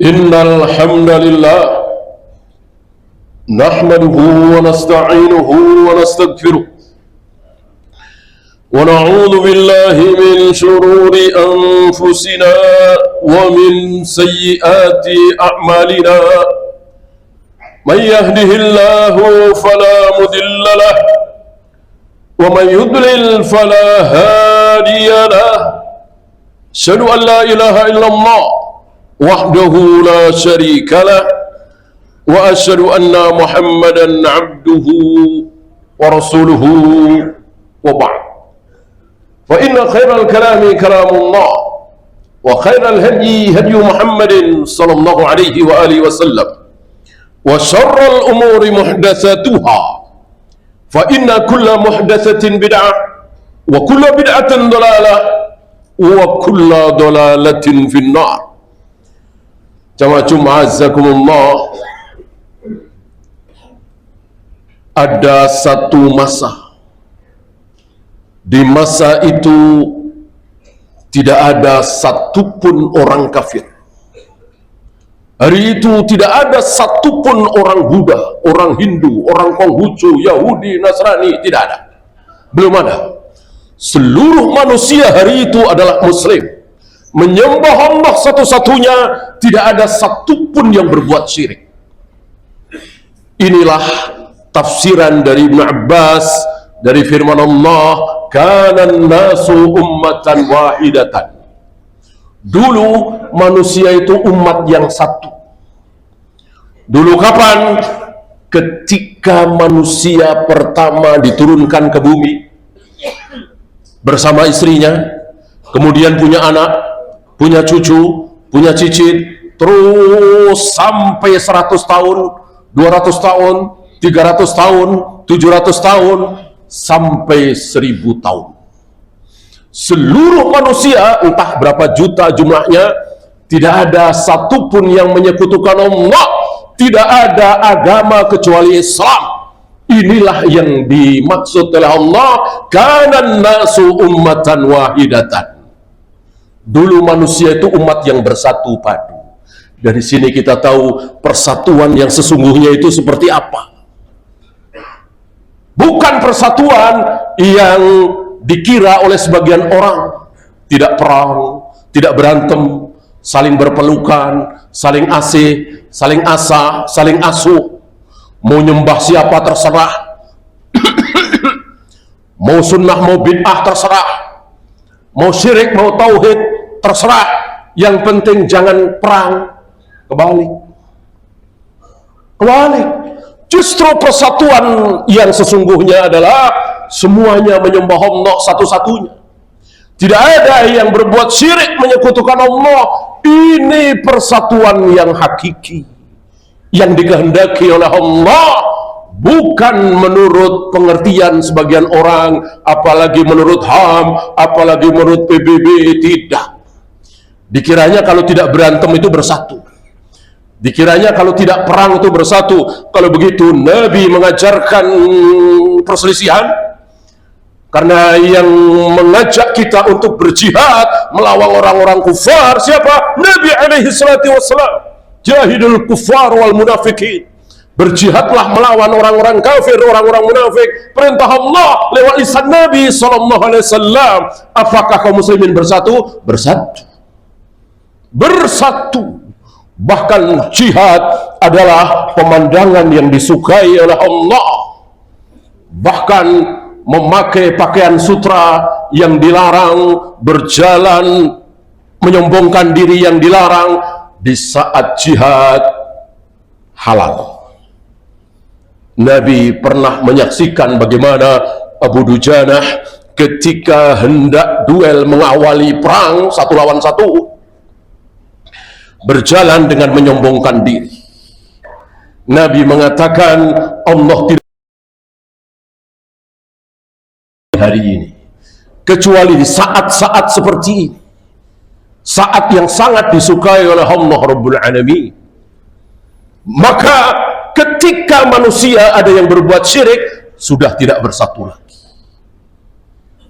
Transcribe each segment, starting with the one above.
Innal hamdalillah nahmaduhu wa nasta'inuhu wa nastaghfiruh wa na'udzu billahi min shururi anfusina wa min sayyiati a'malina. Man yahdihillahu fala mudilla lahu wa man yudlil fala hadiya lahu. Asyhadu an la ilaha illallah wahdahu la syarika lah wa asyhadu anna Muhammadan abduhu wa rasuluhu wa ba'd. Fa inna khairal kalami kalamullah wa khairal hadyi hadyu Muhammadin sallallahu alaihi wa alihi wasallam wa syarral umuri muhdatsatuha fa inna kulla muhdatsatin bid'ah wa kulla bid'atin dhalalah wa kulla dhalalatin finnar. Jamaah azzakumullah, ada satu masa, di masa itu tidak ada satupun orang kafir. Hari itu tidak ada satupun orang Buddha, orang Hindu, orang Konghucu, Yahudi, Nasrani, tidak ada. Belum ada. Seluruh manusia hari itu adalah Muslim, menyembah Allah satu-satunya, tidak ada satupun yang berbuat syirik. Inilah tafsiran dari Ibn Abbas dari firman Allah, kanan nasu ummatan wahidatan. Dulu manusia itu umat yang satu. Dulu kapan? Ketika manusia pertama diturunkan ke bumi bersama istrinya, kemudian punya anak, punya cucu, punya cicit, terus sampai 100 tahun, 200 tahun, 300 tahun, 700 tahun, sampai 1000 tahun. Seluruh manusia, entah berapa juta jumlahnya, tidak ada satupun yang menyekutukan Allah. Tidak ada agama kecuali Islam. Inilah yang dimaksud oleh Allah, kanan nasu ummatan wahidatan. Dulu manusia itu umat yang bersatu padu. Dari sini kita tahu persatuan yang sesungguhnya itu seperti apa. Bukan persatuan yang dikira oleh sebagian orang. Tidak perang, tidak berantem, saling berpelukan, saling asih, saling asa, saling asuh. Mau nyembah siapa terserah. Mau sunnah, mau bid'ah terserah. Mau syirik, mau tauhid terserah. Yang penting jangan perang. Kebalik. Justru persatuan yang sesungguhnya adalah semuanya menyembah Allah satu-satunya. Tidak ada yang berbuat syirik menyekutukan Allah. Ini persatuan yang hakiki, yang dikehendaki oleh Allah, bukan menurut pengertian sebagian orang, apalagi menurut HAM, apalagi menurut PBB. Tidak. Dikiranya kalau tidak berantem itu bersatu. Dikiranya kalau tidak perang itu bersatu. Kalau begitu Nabi mengajarkan perselisihan. Karena yang mengajak kita untuk berjihad melawan orang-orang kufar siapa? Nabi alaihi salatu wassalam. Jahidul kufar wal munafikin. Berjihadlah melawan orang-orang kafir, orang-orang munafik. Perintah Allah lewat lisan Nabi sallallahu alaihi wasallam. Apakah kaum muslimin bersatu? Bersatu. Bahkan jihad adalah pemandangan yang disukai oleh Allah. Bahkan memakai pakaian sutra yang dilarang, berjalan menyombongkan diri yang dilarang, di saat jihad halal. Nabi pernah menyaksikan bagaimana Abu Dujanah ketika hendak duel mengawali perang 1 lawan 1, berjalan dengan menyombongkan diri. Nabi mengatakan, Allah tidak hari ini kecuali di saat-saat seperti ini, saat yang sangat disukai oleh Allah Rabbul Alamin. Maka ketika manusia ada yang berbuat syirik, sudah tidak bersatu lagi.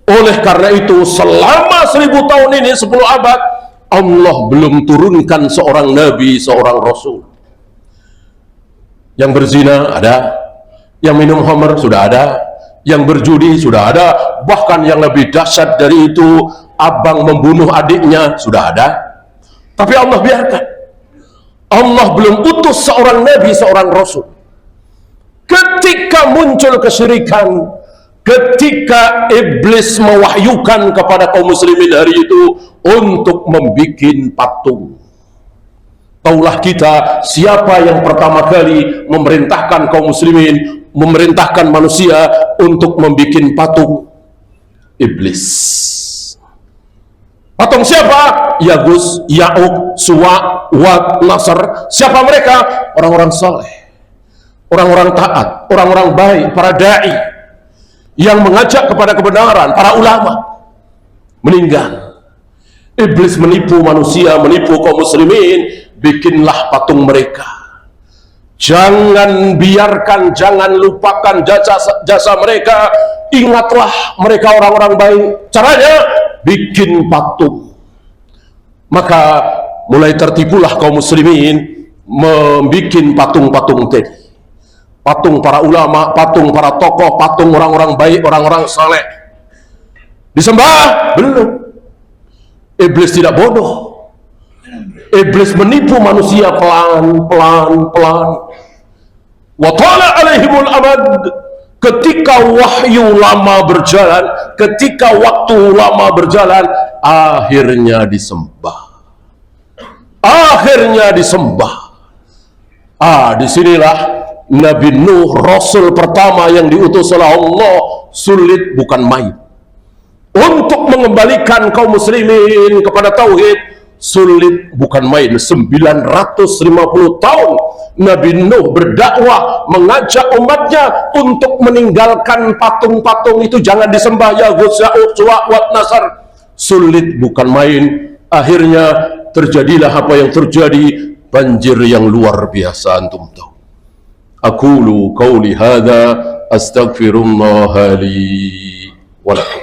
Oleh karena itu selama 1000 tahun ini, 10 abad, Allah belum turunkan seorang nabi, seorang rasul. Yang berzina ada, yang minum khamr sudah ada, yang berjudi sudah ada, bahkan yang lebih dahsyat dari itu, abang membunuh adiknya sudah ada. Tapi Allah biarkan. Allah belum utus seorang nabi, seorang rasul. Ketika muncul kesyirikan, ketika iblis mewahyukan kepada kaum muslimin hari itu untuk membuat patung. Taulah kita siapa yang pertama kali memerintahkan kaum muslimin, memerintahkan manusia untuk membuat patung? Iblis. Patung siapa? Yagus, Ya'uq, Suwa, Wad, Nasr. Siapa mereka? Orang-orang saleh, orang-orang taat, orang-orang baik, para da'i yang mengajak kepada kebenaran, para ulama. Meninggal. Iblis menipu manusia, menipu kaum muslimin. Bikinlah patung mereka. Jangan biarkan, jangan lupakan jasa mereka. Ingatlah mereka orang-orang baik. Caranya bikin patung. Maka mulai tertipulah kaum muslimin membuat patung-patung tadi. Patung para ulama, patung para tokoh, patung orang-orang baik, orang-orang saleh. Disembah? Belum. Iblis tidak bodoh. Iblis menipu manusia pelan-pelan. Wa tala alaihimul amad. Ketika wahyu lama berjalan, ketika waktu lama berjalan, akhirnya disembah. Akhirnya disembah. Disinilah Nabi Nuh, Rasul pertama yang diutus oleh Allah, sulit bukan main. Untuk mengembalikan kaum muslimin kepada tauhid, sulit bukan main. 950 tahun Nabi Nuh berdakwah, mengajak umatnya untuk meninggalkan patung-patung itu, jangan disembah, ya Ya'uq, Suwa, Wad, Nasr. Sulit bukan main. Akhirnya terjadilah apa yang terjadi, banjir yang luar biasa. Antum tahu. Aqulu qauli hadza astaghfirullah li wa lakum.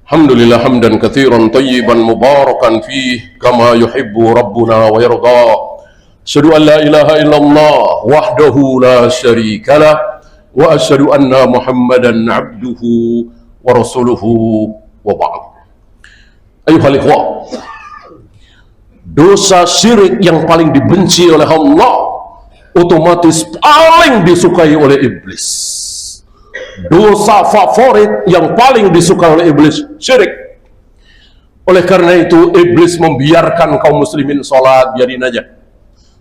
Alhamdulillah hamdan katsiran tayyiban mubarakan fih kama yuhibbu rabbuna wa yarda. Asyhadu an la ilaha illallah wahdahu la syarikalah wa asyhadu anna Muhammadan abduhu wa rasuluhu wa ba'd. Ayuhal ikhwah, dosa syirik yang paling dibenci oleh Allah otomatis paling disukai oleh iblis. Dosa favorit yang paling disukai oleh iblis, syirik. Oleh karena itu iblis membiarkan kaum muslimin sholat, biarin aja.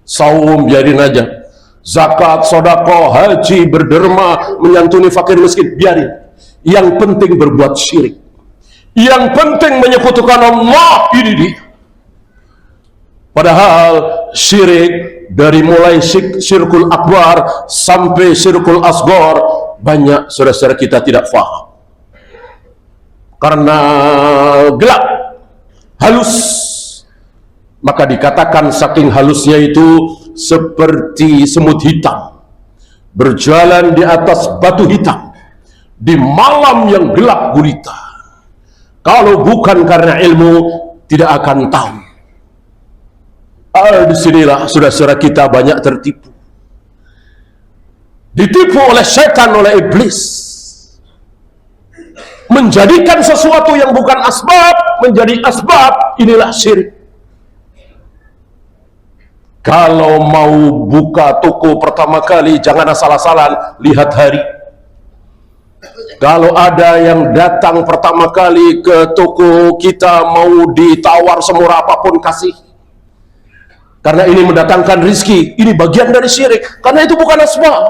Saum, biarin aja. Zakat, sedekah, haji, berderma, menyantuni fakir miskin, biarin. Yang penting berbuat syirik. Yang penting menyekutukan Allah, ini dia. Padahal syirik dari mulai syirkul akbar sampai syirkul asghar, banyak saudara-saudara kita tidak faham karena gelap, halus. Maka dikatakan saking halusnya itu seperti semut hitam berjalan di atas batu hitam di malam yang gelap gulita. Kalau bukan karena ilmu, tidak akan tahu. Disinilah saudara-saudara kita banyak tertipu. Ditipu oleh setan, oleh iblis, menjadikan sesuatu yang bukan asbab menjadi asbab. Inilah syirik. Kalau mau buka toko pertama kali, jangan asal-asalan lihat hari. Kalau ada yang datang pertama kali ke toko kita mau ditawar semurah apapun, kasih, karena ini mendatangkan rizki. Ini bagian dari syirik, karena itu bukan asbab.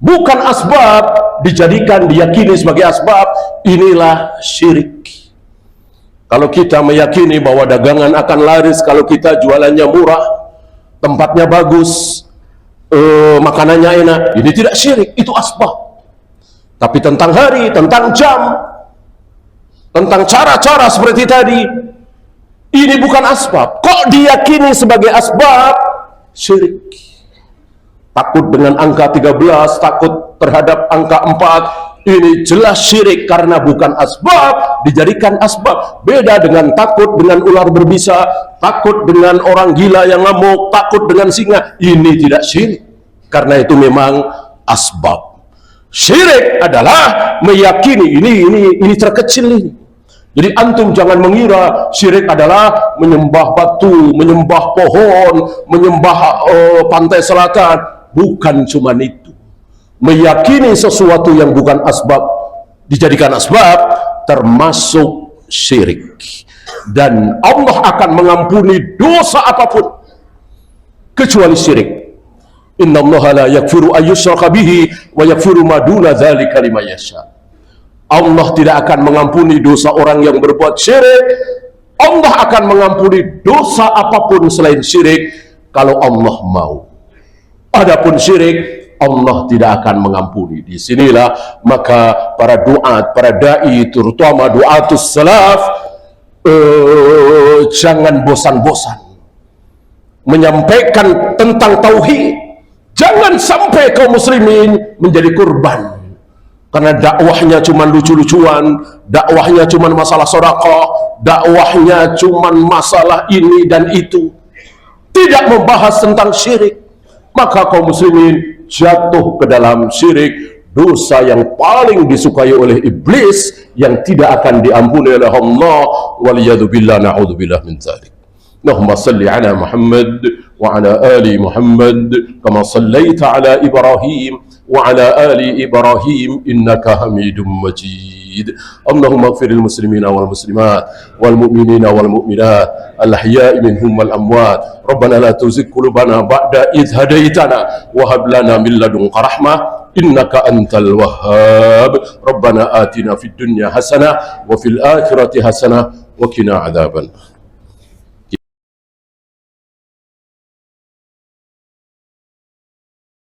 Bukan asbab dijadikan, diyakini sebagai asbab. Inilah syirik. Kalau kita meyakini bahwa dagangan akan laris kalau kita jualannya murah, tempatnya bagus, makanannya enak, ini tidak syirik, itu asbab. Tapi tentang hari, tentang jam, tentang cara-cara seperti tadi, ini bukan asbab. Kok diyakini sebagai asbab? Syirik. takut dengan angka 13, takut terhadap angka 4, ini jelas syirik karena bukan asbab dijadikan asbab. Beda dengan takut dengan ular berbisa, takut dengan orang gila yang ngamuk, takut dengan singa, ini tidak syirik karena itu memang asbab. Syirik adalah meyakini ini terkecil ini. Jadi antum jangan mengira syirik adalah menyembah batu, menyembah pohon, menyembah pantai selatan. Bukan cuma itu. Meyakini sesuatu yang bukan asbab dijadikan asbab termasuk syirik. Dan Allah akan mengampuni dosa apapun kecuali syirik. Innallaha la yaghfiru ayyushraka bihi wa yaghfiru ma duna dzalika liman yasha. Allah tidak akan mengampuni dosa orang yang berbuat syirik. Allah akan mengampuni dosa apapun selain syirik kalau Allah mau. Adapun syirik Allah tidak akan mengampuni. Disinilah maka para duat, para dai, terutama duatus salaf, jangan bosan-bosan menyampaikan tentang tauhid. Jangan sampai kaum muslimin menjadi korban karena dakwahnya cuma lucu-lucuan, dakwahnya cuma masalah sedekah, dakwahnya cuma masalah ini dan itu, tidak membahas tentang syirik. Maka kaum muslimin jatuh ke dalam syirik, dosa yang paling disukai oleh iblis yang tidak akan diampuni oleh Allah. Waliyadzubillah, na'udzubillah min dzalik. Allahumma salli ala Muhammad wa ala ali Muhammad kama sallaita ala Ibrahim wa ala ali Ibrahim innaka Hamidum Majid. Allahumma ighfir lil muslimina wal muslimat wal mu'minina wal mu'minat al ahya'i minhum wal amwat. Rabbana la tuzigh qulubana ba'da idh hadaitana wa hab lana min ladunka rahmah innaka antal wahhab. Rabbana atina fid dunya hasanah wa fil akhirati hasanah wa qina adzaban.